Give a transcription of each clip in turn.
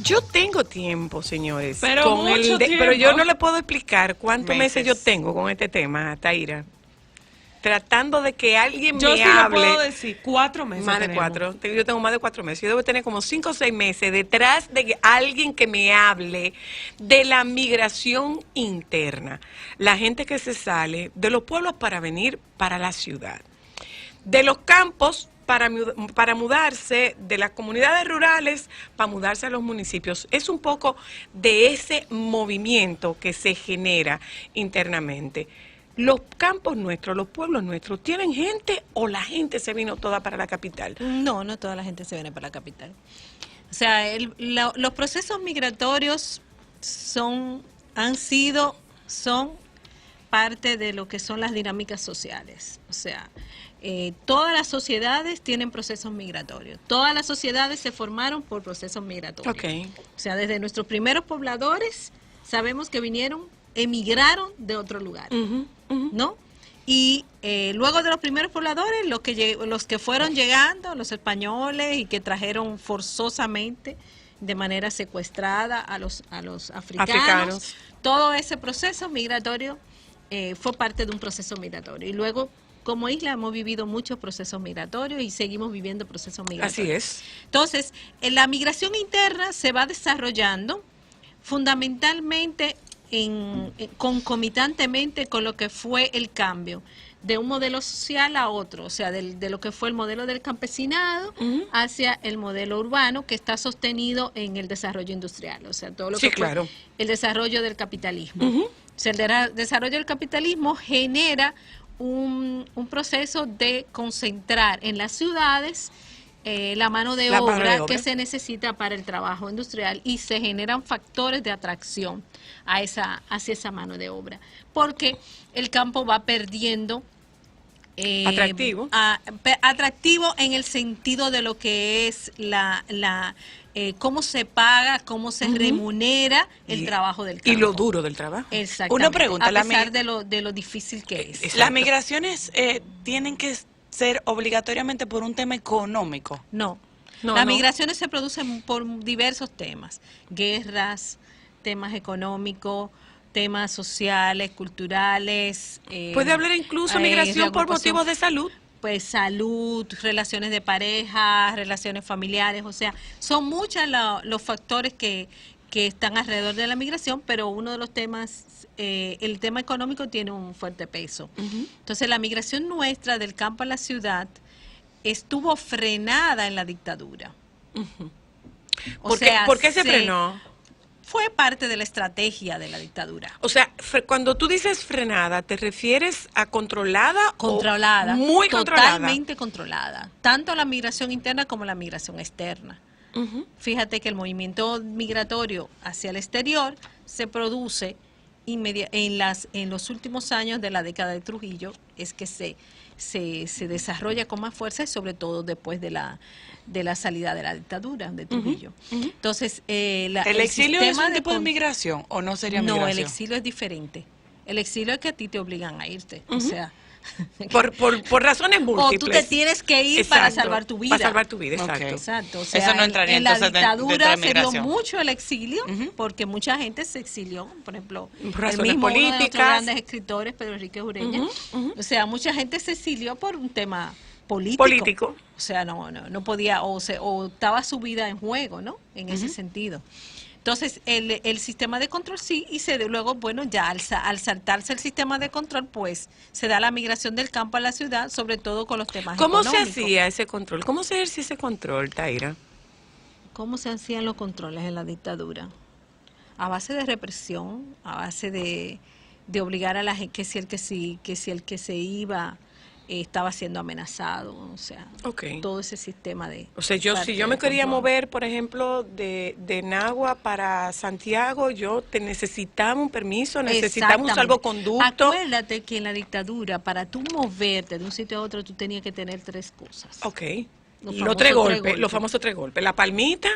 Yo tengo tiempo, señores, Pero mucho tiempo. pero yo no le puedo explicar cuántos meses Meses. yo tengo con este tema, Taira. Tratando de que alguien Yo me sí hable. le puedo decir, 4 meses Más de tenemos. 4. Yo tengo más de 4 meses. Yo debo tener como 5 o 6 meses detrás de alguien que me hable de la migración interna. La gente que se sale de los pueblos para venir para la ciudad. De los campos para mudarse, de las comunidades rurales para mudarse a los municipios. Es un poco de ese movimiento que se genera internamente. ¿Los campos nuestros, los pueblos nuestros, tienen gente o la gente se vino toda para la capital? No, no toda la gente se viene para la capital. O sea, los procesos migratorios son parte de lo que son las dinámicas sociales. O sea, todas las sociedades tienen procesos migratorios. Todas las sociedades se formaron por procesos migratorios. Ok. O sea, desde nuestros primeros pobladores sabemos que emigraron de otro lugar, ¿no? Y luego de los primeros pobladores, los que fueron llegando, los españoles, y que trajeron forzosamente, de manera secuestrada, a los africanos. Todo ese proceso migratorio fue parte de un proceso migratorio. Y luego, como isla, hemos vivido muchos procesos migratorios y seguimos viviendo procesos migratorios. Así es. Entonces, la migración interna se va desarrollando fundamentalmente concomitantemente con lo que fue el cambio de un modelo social a otro, o sea, de lo que fue el modelo del campesinado hacia el modelo urbano, que está sostenido en el desarrollo industrial, o sea, todo lo que fue el desarrollo del capitalismo. O sea, el desarrollo del capitalismo genera un proceso de concentrar en las ciudades la mano de obra que se necesita para el trabajo industrial, y se generan factores de atracción hacia esa mano de obra, porque el campo va perdiendo atractivo en el sentido de lo que es cómo se paga, cómo se remunera el trabajo del campo. Y lo duro del trabajo. Exactamente. Una pregunta, a pesar de lo difícil que es. ¿Las migraciones tienen que ser obligatoriamente por un tema económico? No. Las migraciones se producen por diversos temas: guerras, temas económicos, temas sociales, culturales. ¿Puede hablar incluso migración por motivos de salud? Pues salud, relaciones de pareja, relaciones familiares, o sea, son muchos los factores que están alrededor de la migración, pero uno de los temas, el tema económico tiene un fuerte peso. Entonces, la migración nuestra del campo a la ciudad estuvo frenada en la dictadura. ¿Por qué se frenó? Fue parte de la estrategia de la dictadura. O sea, cuando tú dices frenada, ¿te refieres a controlada? Controlada. O muy controlada. Totalmente controlada. Tanto la migración interna como la migración externa. Fíjate que el movimiento migratorio hacia el exterior se produce en los últimos años de la década de Trujillo, es que se desarrolla con más fuerza, y sobre todo después de la salida de la dictadura de Trujillo. Entonces, ¿el exilio es un tipo de migración o no sería migración? No, el exilio es diferente. El exilio es que a ti te obligan a irte, o sea... Por razones múltiples. O tú te tienes que ir para salvar tu vida. Para salvar tu vida, exacto. Okay. Exacto. O sea, eso no entraría en la entonces dictadura dentro de se dio mucho el exilio, porque mucha gente se exilió. Por ejemplo, razones el mismo uno de nuestros políticas. grandes escritores, Pedro Enrique Ureña. O sea, mucha gente se exilió por un tema político. O sea, no podía, o estaba su vida en juego, ¿no? En ese sentido. Entonces, el sistema de control sí, y luego, bueno, ya al saltarse el sistema de control, pues se da la migración del campo a la ciudad, sobre todo con los temas económicos. ¿Cómo se hacía ese control? ¿Cómo se ejercía ese control, Taira? ¿Cómo se hacían los controles en la dictadura? A base de represión, a base de obligar a la gente que si el que se iba estaba siendo amenazado, o sea, todo ese sistema de... O sea, si yo me quería mover, por ejemplo, de Nagua para Santiago, necesitaba un permiso, necesitaba un salvoconducto. Acuérdate que en la dictadura, para tú moverte de un sitio a otro, tú tenías que tener 3 cosas. Los famosos 3 golpes. La palmita.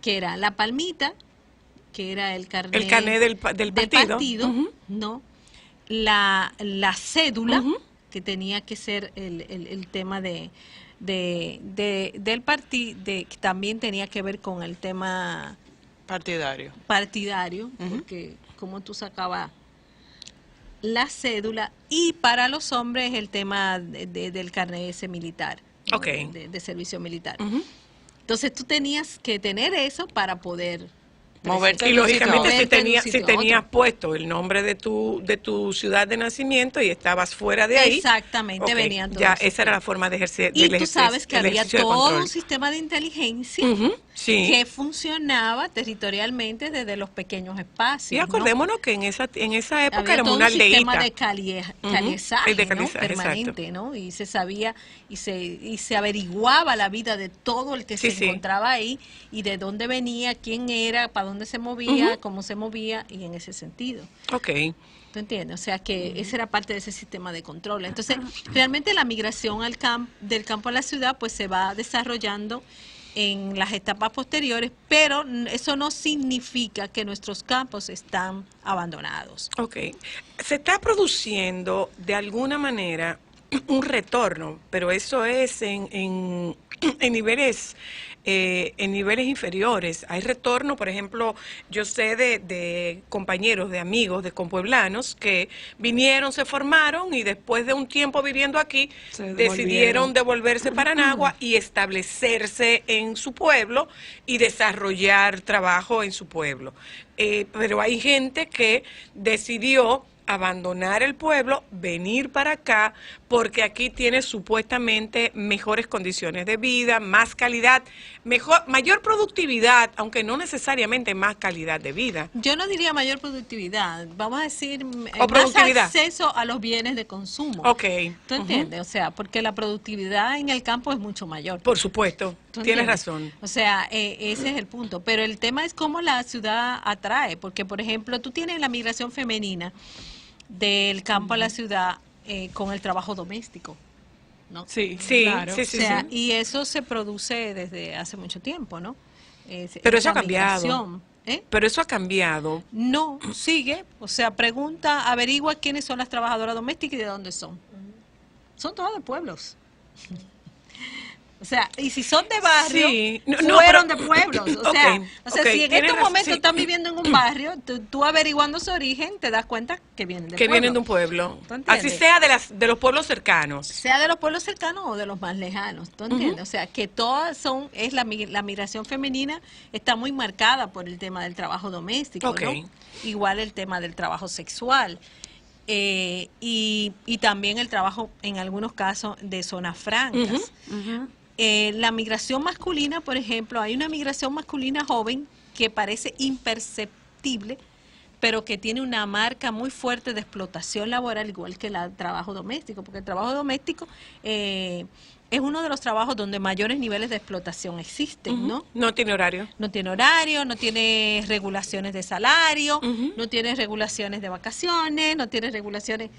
Que era la palmita, que era el carnet del partido. ¿No? La cédula, que tenía que ser el tema del partido, que también tenía que ver con el tema partidario, porque como tú sacabas la cédula, y para los hombres el tema del carnet ese militar, ¿no? Ok. de servicio militar. Ujú. Entonces tú tenías que tener eso para poder Moverte Y de un sitio a lógicamente otro. si, moverte de un tenía, sitio si a tenías otro. puesto el nombre de tu ciudad de nacimiento y estabas fuera de ahí. Exactamente, ok, venían todos ya esos esa era temas. la forma de ejercer Y del tú sabes que el había ejercicio de todo control. un sistema de inteligencia Ujú, sí. que funcionaba territorialmente desde los pequeños espacios. Y ¿no? acordémonos que en esa época Había éramos todo una un sistema aldeíta. de Ujú, caliezaje, de ¿no? caliezaje, Permanente, ¿no? Y se sabía y se averiguaba la vida de todo el que Sí, se sí. encontraba ahí y de dónde venía, quién era, para dónde se movía, Ujú. cómo se movía y en ese sentido. Ok. ¿Tú entiendes? O sea que esa era parte de ese sistema de control. Entonces, realmente la migración del campo a la ciudad pues se va desarrollando en las etapas posteriores, pero eso no significa que nuestros campos están abandonados. Ok. Se está produciendo de alguna manera un retorno, pero eso es en niveles inferiores. Hay retorno, por ejemplo, yo sé de compañeros, de amigos, de compueblanos que vinieron, se formaron y después de un tiempo viviendo aquí Se decidieron devolvieron. devolverse para Nagua y establecerse en su pueblo y desarrollar trabajo en su pueblo. Pero hay gente que decidió abandonar el pueblo, venir para acá, porque aquí tiene supuestamente mejores condiciones de vida, más calidad, mayor productividad, aunque no necesariamente más calidad de vida. Yo no diría mayor productividad, vamos a decir O más productividad. acceso a los bienes de consumo. Ok. ¿Tú Ujú. entiendes? O sea, porque la productividad en el campo es mucho mayor. Por supuesto, ¿Tú tienes entiendes? razón. O sea, ese es el punto. Pero el tema es cómo la ciudad atrae, porque por ejemplo, tú tienes la migración femenina del campo a la ciudad con el trabajo doméstico, ¿no? Sí, Sí, claro. sí, sí. O sea, y eso se produce desde hace mucho tiempo, ¿no? Pero eso esa ha cambiado. migración, ¿eh? Pero eso ha cambiado. No, sigue. O sea, pregunta, averigua quiénes son las trabajadoras domésticas y de dónde son. Son todas de pueblos. O sea, y si son de barrio, Sí. fueron pero- de pueblos. O Ok, sea, ok, si en tienes estos razón, momentos sí. están viviendo en un barrio, tú averiguando su origen, te das cuenta que vienen de Que pueblo. vienen de un pueblo. ¿Tú entiendes? Así sea de los pueblos cercanos. Sea de los pueblos cercanos o de los más lejanos, ¿tú entiendes? O sea, que todas la migración femenina está muy marcada por el tema del trabajo doméstico, Ok. ¿no? Igual el tema del trabajo sexual y también el trabajo, en algunos casos, de zonas francas. La migración masculina, por ejemplo, hay una migración masculina joven que parece imperceptible, pero que tiene una marca muy fuerte de explotación laboral, igual que el trabajo doméstico, porque el trabajo doméstico es uno de los trabajos donde mayores niveles de explotación existen, ¿no? No tiene horario. No tiene horario, no tiene regulaciones de salario, Ujú. no tiene regulaciones de vacaciones, no tiene regulaciones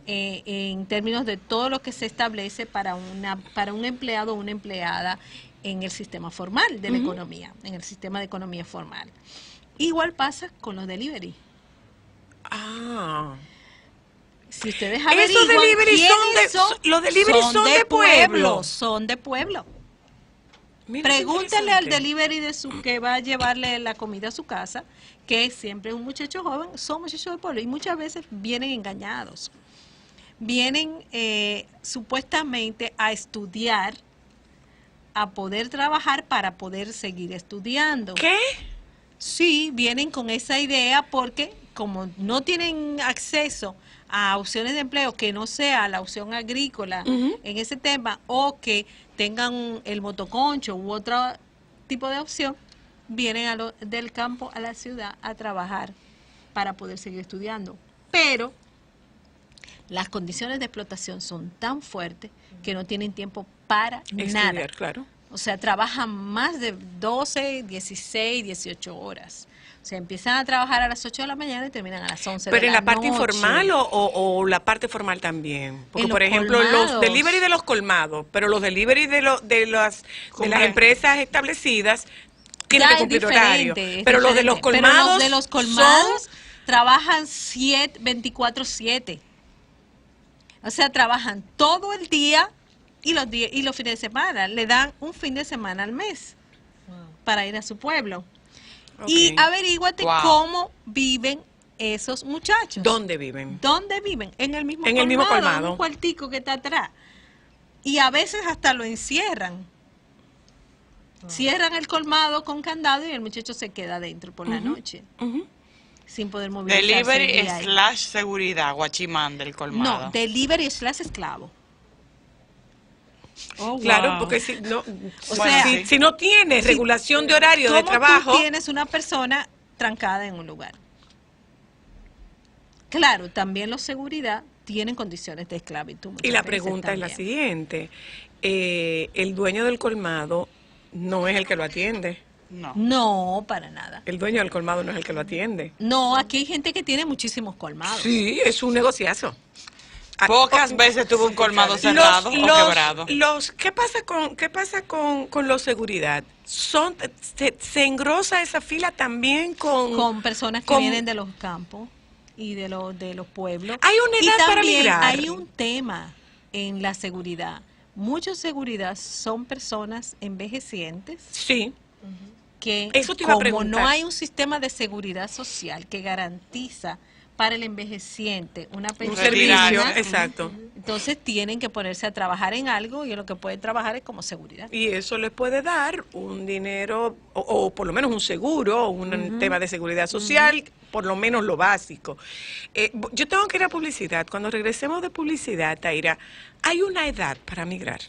en términos de todo lo que se establece para un empleado o una empleada en el sistema formal de la economía, en el sistema de economía formal. Igual pasa con los delivery. Ah. Si ustedes Esos averiguan delivery quiénes los delivery son de pueblo. son de pueblo. Mira qué Pregúntale al interesante. delivery que va a llevarle la comida a su casa, que siempre es un muchacho joven, son muchachos de pueblo y muchas veces vienen engañados. Vienen supuestamente a estudiar, a poder trabajar para poder seguir estudiando. ¿Qué? Sí, vienen con esa idea porque como no tienen acceso a opciones de empleo que no sea la opción agrícola Ujú. en ese tema o que tengan el motoconcho u otro tipo de opción, vienen del campo a la ciudad a trabajar para poder seguir estudiando. Pero las condiciones de explotación son tan fuertes que no tienen tiempo para nada. Estudiar, claro. O sea, trabajan más de 12, 16, 18 horas. O sea, empiezan a trabajar a las 8 de la mañana y terminan a las 11 Pero de en la la parte noche. informal o la parte formal también. Porque, En los por ejemplo, colmados. los delivery de los colmados, pero los delivery de las empresas establecidas tienen Ya que cumplir es diferente, horario. es Pero los de los diferente. Pero colmados, los de los colmados trabajan 24/7. O sea, trabajan todo el día y los fines de semana. Le dan un fin de semana al mes para ir a su pueblo. Y Ok. averíguate Wow. cómo viven esos muchachos. ¿Dónde viven? ¿Dónde viven? En el mismo En el mismo colmado. en un cuartico que está atrás. Y a veces hasta lo encierran. Cierran el colmado con candado y el muchacho se queda adentro por la noche, Ujú. sin poder movilizarse. Delivery el día ahí. / seguridad, guachimán del colmado. No, delivery / esclavo. Oh, Claro, wow. porque si no, O sea, si no tienes regulación de horario de ¿Cómo trabajo, tú tienes una persona trancada en un lugar? Claro, también los seguridad tienen condiciones de esclavitud. y muchas la veces pregunta es la también. siguiente, el dueño del colmado no es el que lo atiende, No. No, para nada. el dueño del colmado no es el que lo atiende. No, aquí hay gente que tiene muchísimos colmados. Sí, es un negociazo. Pocas veces tuve un colmado cerrado o quebrado. ¿Qué pasa con los seguridad? Se engrosa esa fila también Con personas que con- vienen de los campos y de los pueblos. Hay una Y edad para también migrar. hay un tema en la seguridad. Muchos seguridad son personas envejecientes Sí, que, Eso te iba a como preguntar. no hay un sistema de seguridad social que garantiza para el envejeciente una un pensión servicio, Retirarse. exacto. entonces tienen que ponerse a trabajar en algo y en lo que pueden trabajar es como seguridad. Y eso les puede dar un dinero, o por lo menos un seguro, un tema de seguridad social, por lo menos lo básico. Yo tengo que ir a publicidad. Cuando regresemos de publicidad, Taira, hay una edad para migrar.